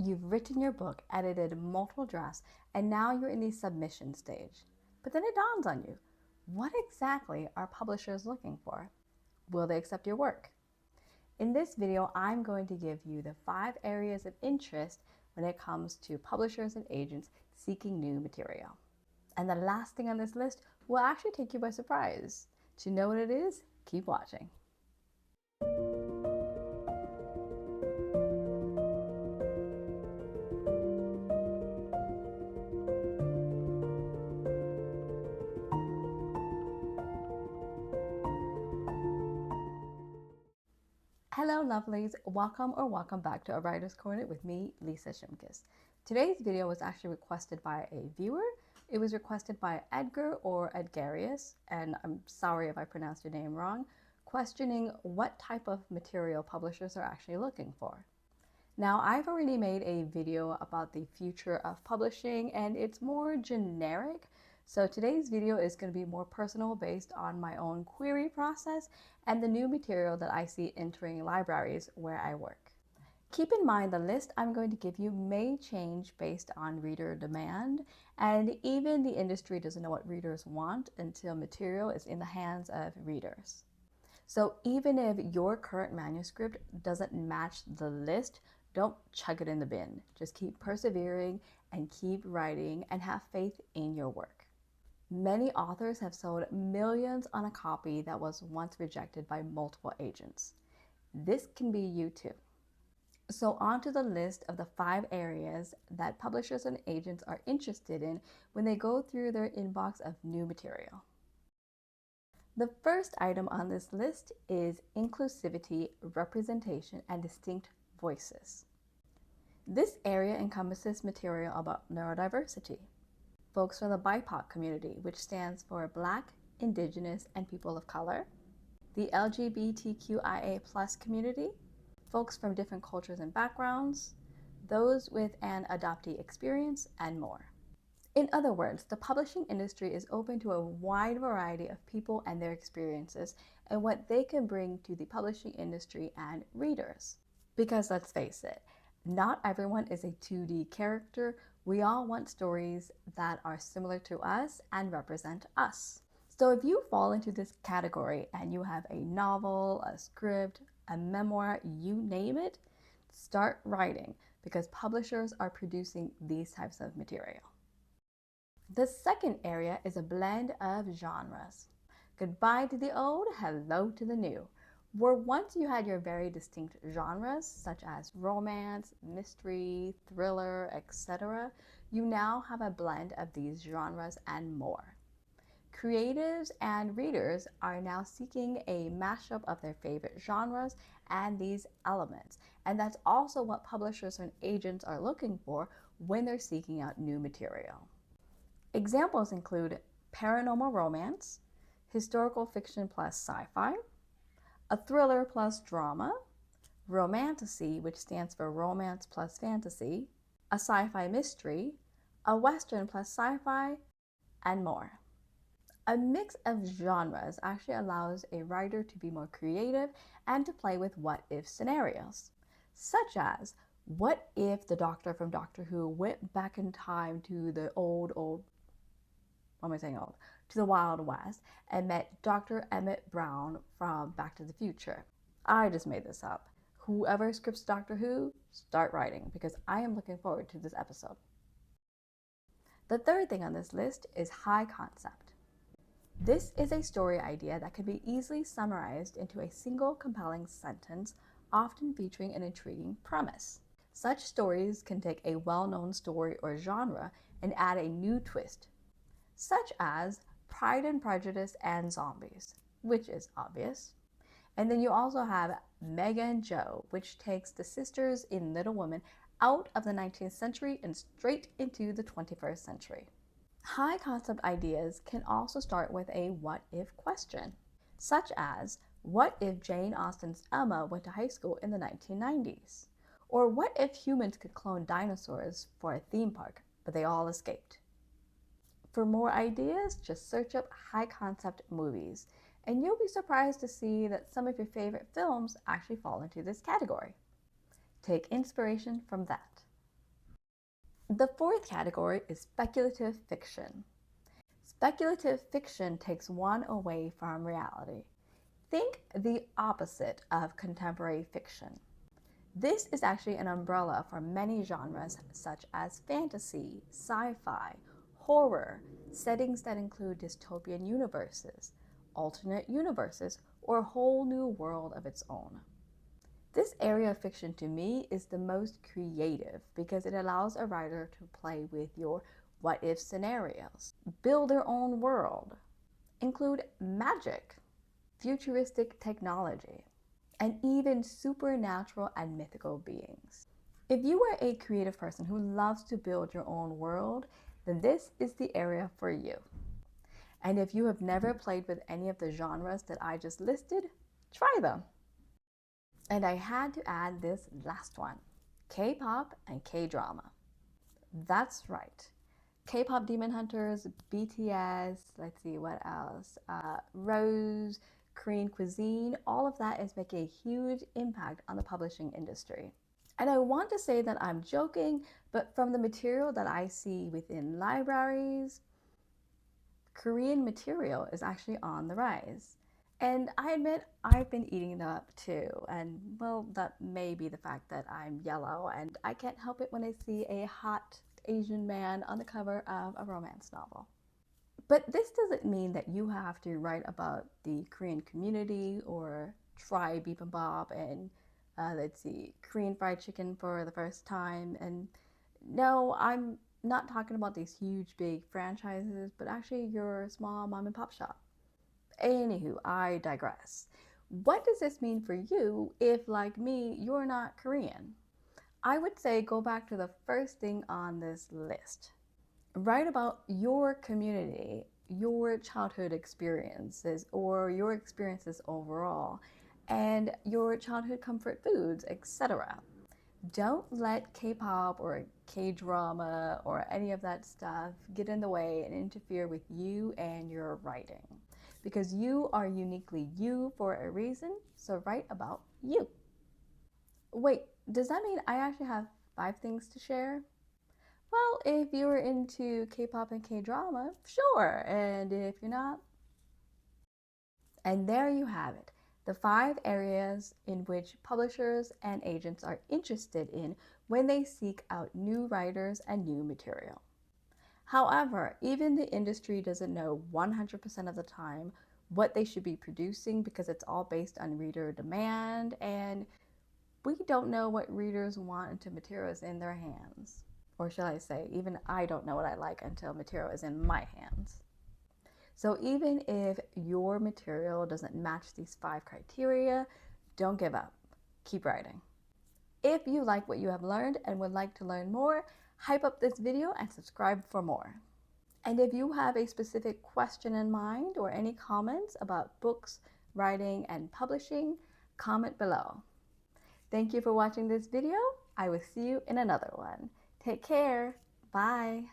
You've written your book, edited multiple drafts, and now you're in the submission stage. But then it dawns on you, what exactly are publishers looking for? Will they accept your work? In this video, I'm going to give you the 5 areas of interest when it comes to publishers and agents seeking new material. And the last thing on this list will actually take you by surprise. To know what it is, keep watching. Hello lovelies, welcome back to A Writer's Corner with me, Lisa Shimkus. Today's video was actually requested by a viewer. It was requested by Edgar or Edgarius, and I'm sorry if I pronounced your name wrong, questioning what type of material publishers are actually looking for. Now, I've already made a video about the future of publishing and it's more generic. So today's video is going to be more personal based on my own query process and the new material that I see entering libraries where I work. Keep in mind the list I'm going to give you may change based on reader demand, and even the industry doesn't know what readers want until material is in the hands of readers. So even if your current manuscript doesn't match the list, don't chuck it in the bin. Just keep persevering and keep writing and have faith in your work. Many authors have sold millions on a copy that was once rejected by multiple agents. This can be you too. So on to the list of the 5 areas that publishers and agents are interested in when they go through their inbox of new material. The first item on this list is inclusivity, representation, and distinct voices. This area encompasses material about neurodiversity, folks from the BIPOC community, which stands for Black, Indigenous, and People of Color, the LGBTQIA+ community, folks from different cultures and backgrounds, those with an adoptee experience, and more. In other words, the publishing industry is open to a wide variety of people and their experiences and what they can bring to the publishing industry and readers. Because let's face it, not everyone is a 2D character. We all want stories that are similar to us and represent us. So if you fall into this category and you have a novel, a script, a memoir, you name it, start writing because publishers are producing these types of material. The second area is a blend of genres. Goodbye to the old, hello to the new. Where once you had your very distinct genres, such as romance, mystery, thriller, etc., you now have a blend of these genres and more. Creatives and readers are now seeking a mashup of their favorite genres and these elements, and that's also what publishers and agents are looking for when they're seeking out new material. Examples include paranormal romance, historical fiction plus sci-fi, a thriller plus drama, romantasy, which stands for romance plus fantasy, a sci-fi mystery, a western plus sci-fi, and more. A mix of genres actually allows a writer to be more creative and to play with what-if scenarios, such as, what if the Doctor from Doctor Who went back in time to the to the Wild West and met Dr. Emmett Brown from Back to the Future? I just made this up. Whoever scripts Doctor Who, start writing because I am looking forward to this episode. The third thing on this list is high concept. This is a story idea that can be easily summarized into a single compelling sentence, often featuring an intriguing premise. Such stories can take a well-known story or genre and add a new twist, such as Pride and Prejudice and Zombies, which is obvious. And then you also have Meg and Jo, which takes the sisters in Little Women out of the 19th century and straight into the 21st century. High concept ideas can also start with a what-if question, such as, what if Jane Austen's Emma went to high school in the 1990s? Or what if humans could clone dinosaurs for a theme park, but they all escaped? For more ideas, just search up high concept movies, and you'll be surprised to see that some of your favorite films actually fall into this category. Take inspiration from that. The fourth category is speculative fiction. Speculative fiction takes one away from reality. Think the opposite of contemporary fiction. This is actually an umbrella for many genres such as fantasy, sci-fi, horror, settings that include dystopian universes, alternate universes, or a whole new world of its own. This area of fiction to me is the most creative because it allows a writer to play with your what if scenarios, build their own world, include magic, futuristic technology, and even supernatural and mythical beings. If you are a creative person who loves to build your own world, then this is the area for you. And if you have never played with any of the genres that I just listed, try them. And I had to add this last one, K-pop and K-drama. That's right. K-pop Demon Hunters, BTS, let's see what else, Rose, Korean cuisine, all of that is making a huge impact on the publishing industry. And I want to say that I'm joking, but from the material that I see within libraries, Korean material is actually on the rise. And I admit I've been eating them up too. And well, that may be the fact that I'm yellow and I can't help it when I see a hot Asian man on the cover of a romance novel. But this doesn't mean that you have to write about the Korean community or try bibimbap and let's see, Korean fried chicken for the first time. And no, I'm not talking about these huge big franchises, but actually your small mom and pop shop. Anywho, I digress. What does this mean for you if, like me, you're not Korean? I would say go back to the first thing on this list. Write about your community, your childhood experiences, or your experiences overall, and your childhood comfort foods, etc. Don't let K-pop or K-drama or any of that stuff get in the way and interfere with you and your writing. Because you are uniquely you for a reason, so write about you. Wait, does that mean I actually have 5 things to share? Well, if you're into K-pop and K-drama, sure. And if you're not, and there you have it. The 5 areas in which publishers and agents are interested in when they seek out new writers and new material. However, even the industry doesn't know 100% of the time what they should be producing because it's all based on reader demand, and we don't know what readers want until material is in their hands. Or shall I say, even I don't know what I like until material is in my hands. So even if your material doesn't match these 5 criteria, don't give up. Keep writing. If you like what you have learned and would like to learn more, hype up this video and subscribe for more. And if you have a specific question in mind or any comments about books, writing, and publishing, comment below. Thank you for watching this video. I will see you in another one. Take care. Bye.